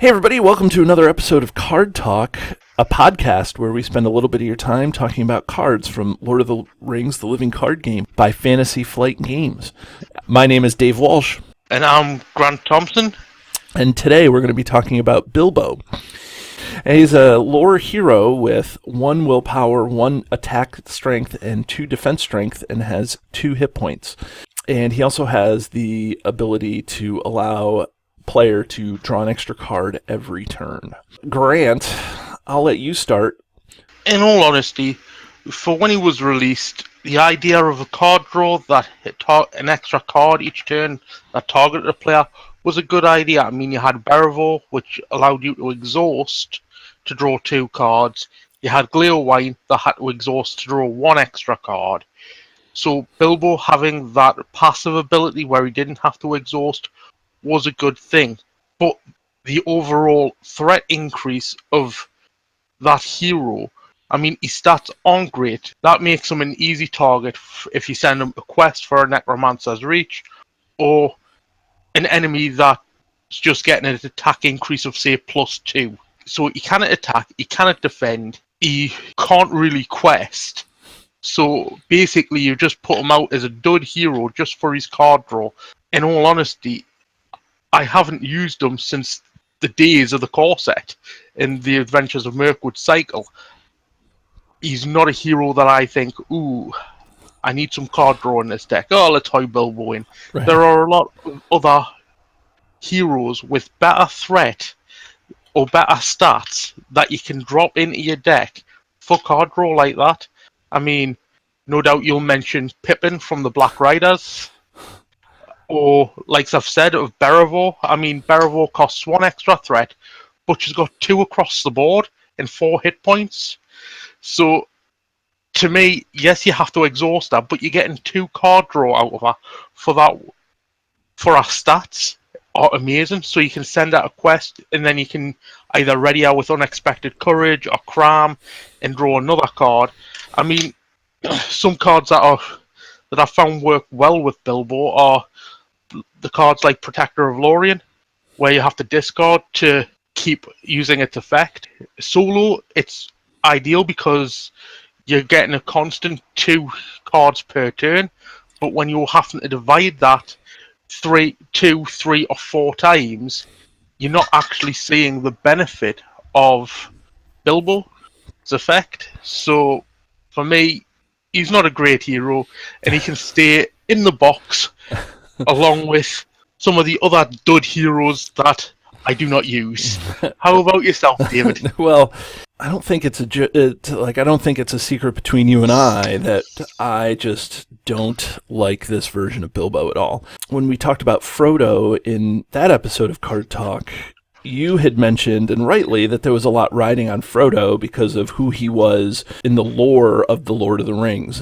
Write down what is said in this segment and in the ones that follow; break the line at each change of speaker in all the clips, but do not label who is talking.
Hey everybody, welcome to another episode of Card Talk, a podcast where we spend a little bit of your time talking about cards from Lord of the Rings, the Living Card Game by Fantasy Flight Games. My name is Dave Walsh.
And I'm Grant Thompson.
And today we're going to be talking about Bilbo. And he's a lore hero with 1 willpower, 1 attack strength, and 2 defense strength, and has 2 hit points. And he also has the ability to allow player to draw an extra card every turn. Grant, I'll let you start.
In all honesty, for when he was released, the idea of a card draw that hit an extra card each turn that targeted a player was a good idea. I mean, you had Bilbo, which allowed you to exhaust to draw 2 cards. You had Wine that had to exhaust to draw 1 extra card. So Bilbo having that passive ability where he didn't have to exhaust was a good thing, but the overall threat increase of that hero, I mean, his stats aren't great. That makes him an easy target if you send him a quest for a Necromancer's Reach, or an enemy that's just getting an attack increase of, say, +2. So he cannot attack, he cannot defend, he can't really quest. So basically you just put him out as a dud hero just for his card draw. In all honesty, I haven't used him since the days of the core set in the Adventures of Mirkwood Cycle. He's not a hero that I think, ooh, I need some card draw in this deck. Oh, let's hide Bilbo in. Right. There are a lot of other heroes with better threat or better stats that you can drop into your deck for card draw like that. I mean, no doubt you'll mention Pippin from the Black Riders. Or, like I've said, of Bilbo. I mean, Bilbo costs 1 extra threat, but she's got 2 across the board and 4 hit points. So, to me, yes, you have to exhaust her, but you're getting 2 card draw out of her for her stats are amazing. So you can send out a quest, and then you can either ready her with Unexpected Courage or Cram and draw another card. I mean, some cards that I found work well with Bilbo are the cards like Protector of Lorien, where you have to discard to keep using its effect. Solo, it's ideal because you're getting a constant 2 cards per turn, but when you're having to divide that 2, 3, or 4 times, you're not actually seeing the benefit of Bilbo's effect. So, for me, he's not a great hero, and he can stay in the box along with some of the other dud heroes that I do not use. How about yourself, David?
Well, I don't think it's a secret between you and I that I just don't like this version of Bilbo at all. When we talked about Frodo in that episode of Card Talk, you had mentioned, and rightly, that there was a lot riding on Frodo because of who he was in the lore of the Lord of the Rings.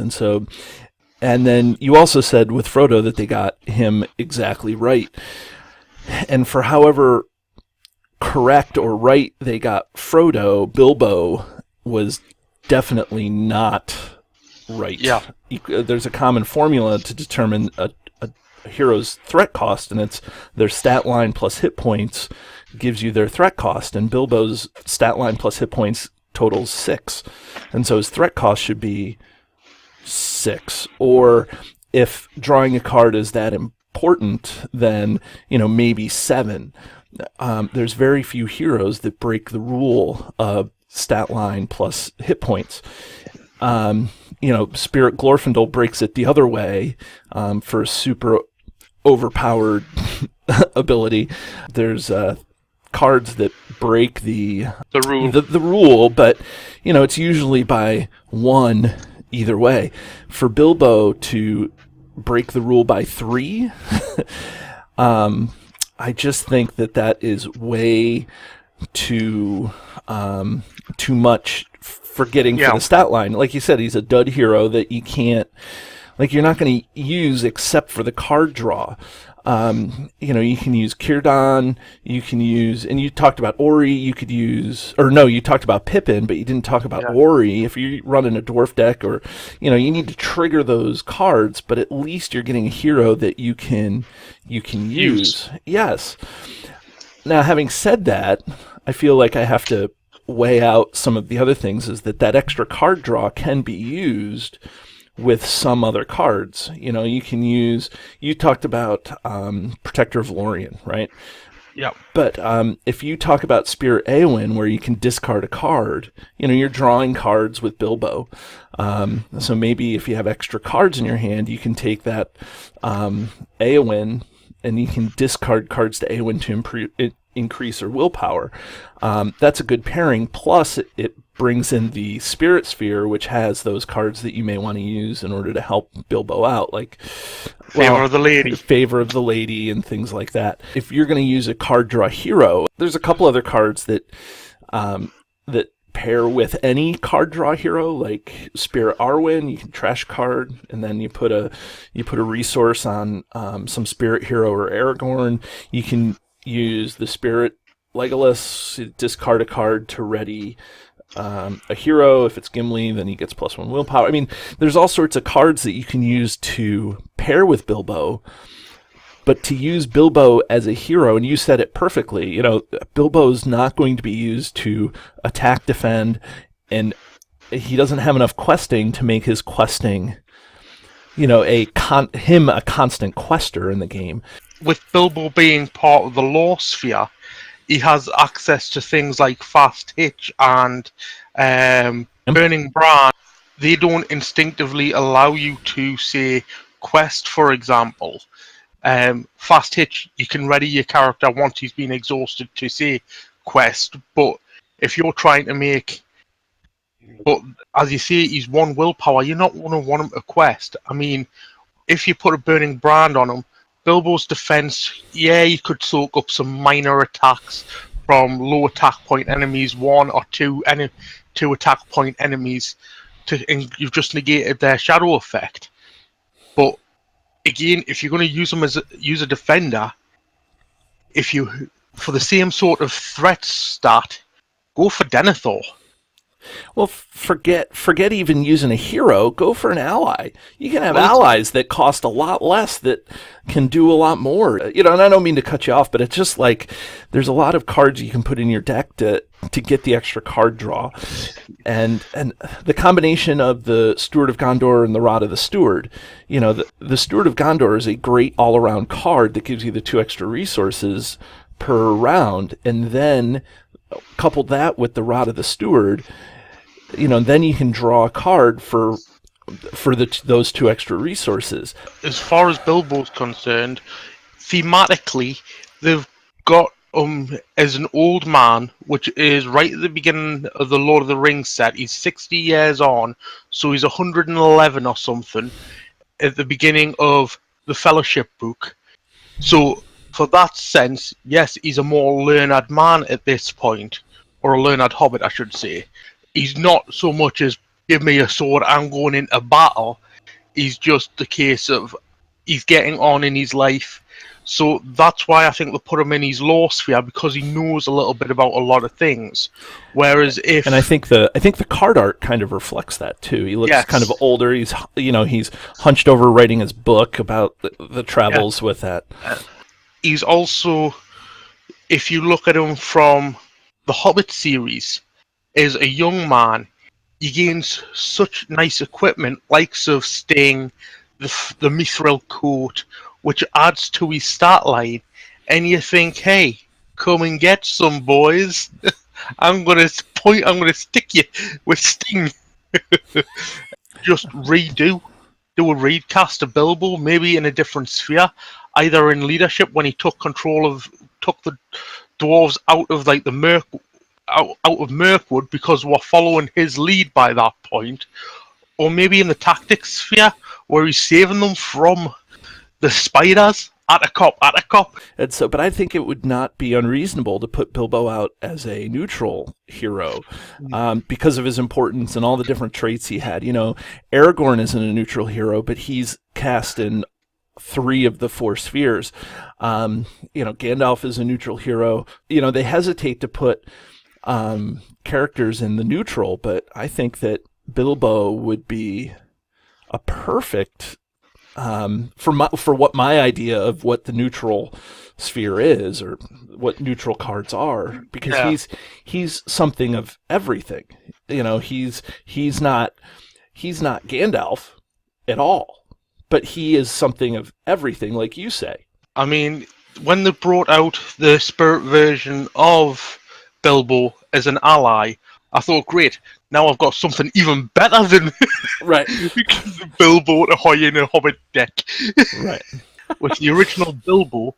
And then you also said with Frodo that they got him exactly right. And for however correct or right they got Frodo, Bilbo was definitely not right.
Yeah.
There's a common formula to determine a hero's threat cost, and it's their stat line plus hit points gives you their threat cost. And Bilbo's stat line plus hit points totals 6. And so his threat cost should be 6, or if drawing a card is that important, then maybe 7. There's very few heroes that break the rule of stat line plus hit points. Spirit Glorfindel breaks it the other way for a super overpowered ability. There's cards that break the rule, but it's usually by 1. Either way, for Bilbo to break the rule by 3, I just think that is way too much for getting to the stat line. Like you said, he's a dud hero that you can't, you're not going to use except for the card draw. You can use Círdan, you can use, and you talked about Ori, you talked about Pippin, but you didn't talk about Ori. If you're running a dwarf deck, or, you need to trigger those cards, but at least you're getting a hero that you can use. Yes. Now, having said that, I feel like I have to weigh out some of the other things. Is that extra card draw can be used with some other cards. You can use. You talked about Protector of Lorien, right?
Yeah.
But if you talk about Spirit Eowyn, where you can discard a card, you're drawing cards with Bilbo. So maybe if you have extra cards in your hand, you can take that Eowyn and you can discard cards to Eowyn to increase her willpower. That's a good pairing. Plus, it brings in the Spirit Sphere, which has those cards that you may want to use in order to help Bilbo out, like
Favor of the Lady.
Favor of the Lady, and things like that. If you're going to use a card draw hero, there's a couple other cards that pair with any card draw hero, like Spirit Arwen. You can trash card, and then you put a resource on some Spirit hero or Aragorn. You can use the Spirit Legolas, discard a card to ready a hero. If it's Gimli, then he gets +1 willpower. I mean, there's all sorts of cards that you can use to pair with Bilbo, but to use Bilbo as a hero, and you said it perfectly, Bilbo's not going to be used to attack, defend, and he doesn't have enough questing to make his questing, a constant quester in the game.
With Bilbo being part of the lore sphere, he has access to things like Fast Hitch and Burning Brand. They don't instinctively allow you to, say, quest, for example. Fast Hitch, you can ready your character once he's been exhausted to, say, quest. But if you're trying to make... But as you say, he's 1 willpower, you're not going to want him to quest. I mean, if you put a Burning Brand on him, Bilbo's defense, you could soak up some minor attacks from low attack point enemies, 1 or 2 attack point enemies, and you've just negated their shadow effect. But again, if you're going to use him use a defender, for the same sort of threat stat, go for Denethor.
Well, forget even using a hero. Go for an ally. You can have allies that cost a lot less that can do a lot more. And I don't mean to cut you off, but it's just like there's a lot of cards you can put in your deck to get the extra card draw. And the combination of the Steward of Gondor and the Rod of the Steward, the Steward of Gondor is a great all-around card that gives you the 2 extra resources per round, and then couple that with the Rod of the Steward, then you can draw a card for those 2 extra resources.
As far as Bilbo's concerned, thematically, they've got as an old man, which is right at the beginning of the Lord of the Rings set. He's 60 years on, so he's 111 or something at the beginning of the Fellowship book. So for that sense, yes, he's a more learned man at this point, or a learned hobbit, I should say. He's not so much as, give me a sword, I'm going into battle. He's just the case of, he's getting on in his life. So that's why I think they put him in his lore sphere, because he knows a little bit about a lot of things. Whereas and
I think the card art kind of reflects that too. He looks kind of older. He's hunched over writing his book about the travels with that.
He's also, if you look at him from the Hobbit series, as a young man, he gains such nice equipment, likes of Sting, the Mithril coat, which adds to his stat line, and you think, hey, come and get some, boys. I'm gonna stick you with Sting. Just do a recast of Bilbo, maybe in a different sphere, either in leadership when he took the dwarves out of like the out of Mirkwood, because we're following his lead by that point, or maybe in the tactics sphere where he's saving them from the spiders. At a cop.
And so, but I think it would not be unreasonable to put Bilbo out as a neutral hero, because of his importance and all the different traits he had. Aragorn isn't a neutral hero, but he's cast in 3 of the 4 spheres. Gandalf is a neutral hero. They hesitate to put characters in the neutral, but I think that Bilbo would be a perfect for what my idea of what the neutral sphere is, or what neutral cards are, because
Yeah.
he's something of everything. He's not Gandalf at all, but he is something of everything, like you say.
I mean, when they brought out the spirit version of Bilbo as an ally, I thought, great, now I've got something even better than
Right.
Bilbo to Hoy in a Hobbit deck.
Right.
With the original Bilbo,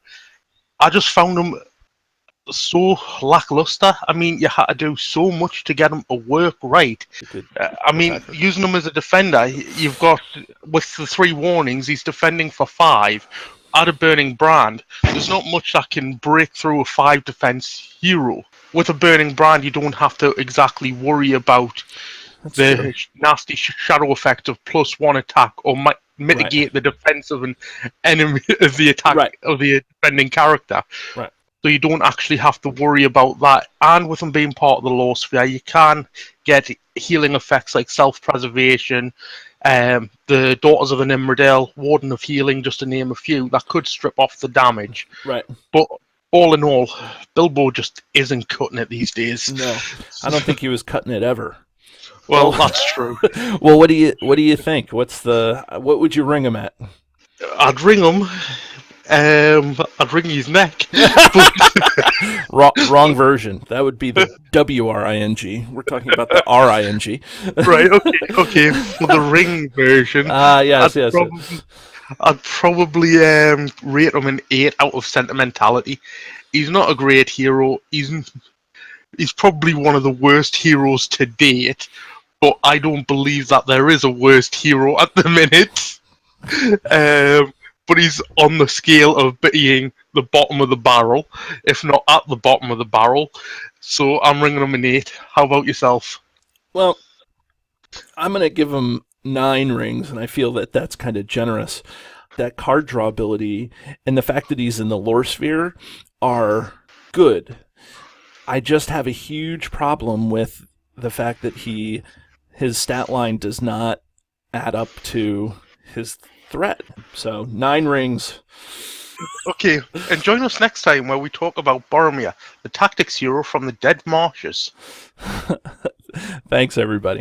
I just found him so lackluster. I mean, you had to do so much to get him to work right. I mean,
attacker.
using him as a defender, you've got, with the 3 warnings, he's defending for 5. Add a Burning Brand, there's not much that can break through a 5 defense hero. With a Burning Brand, you don't have to exactly worry about the nasty shadow effect of +1 attack, or mitigate the defense of an enemy of the attack of the defending character.
Right.
So you don't actually have to worry about that. And with them being part of the Lore Sphere, you can get healing effects like self-preservation, the Daughters of the Nimrodale, Warden of Healing, just to name a few, that could strip off the damage.
Right.
But all in all, Bilbo just isn't cutting it these days.
No, I don't think he was cutting it ever.
Well, that's true.
Well, what do you think? What would you ring him at?
I'd ring him. I'd wring his neck.
Wrong version. That would be the WRING. We're talking about the RING.
Right, okay. For the ring version.
Yes.
I'd probably rate him an 8 out of sentimentality. He's not a great hero. He's probably one of the worst heroes to date, but I don't believe that there is a worst hero at the minute. But he's on the scale of being the bottom of the barrel, if not at the bottom of the barrel. So I'm ringing him an 8. How about yourself?
Well, I'm going to give him 9 rings, and I feel that that's kind of generous. That card draw ability and the fact that he's in the Lore Sphere are good. I just have a huge problem with the fact that his stat line does not add up to his threat. So 9 rings.
Okay, and join us next time where we talk about Boromir, the tactics hero from the Dead Marshes.
Thanks, everybody.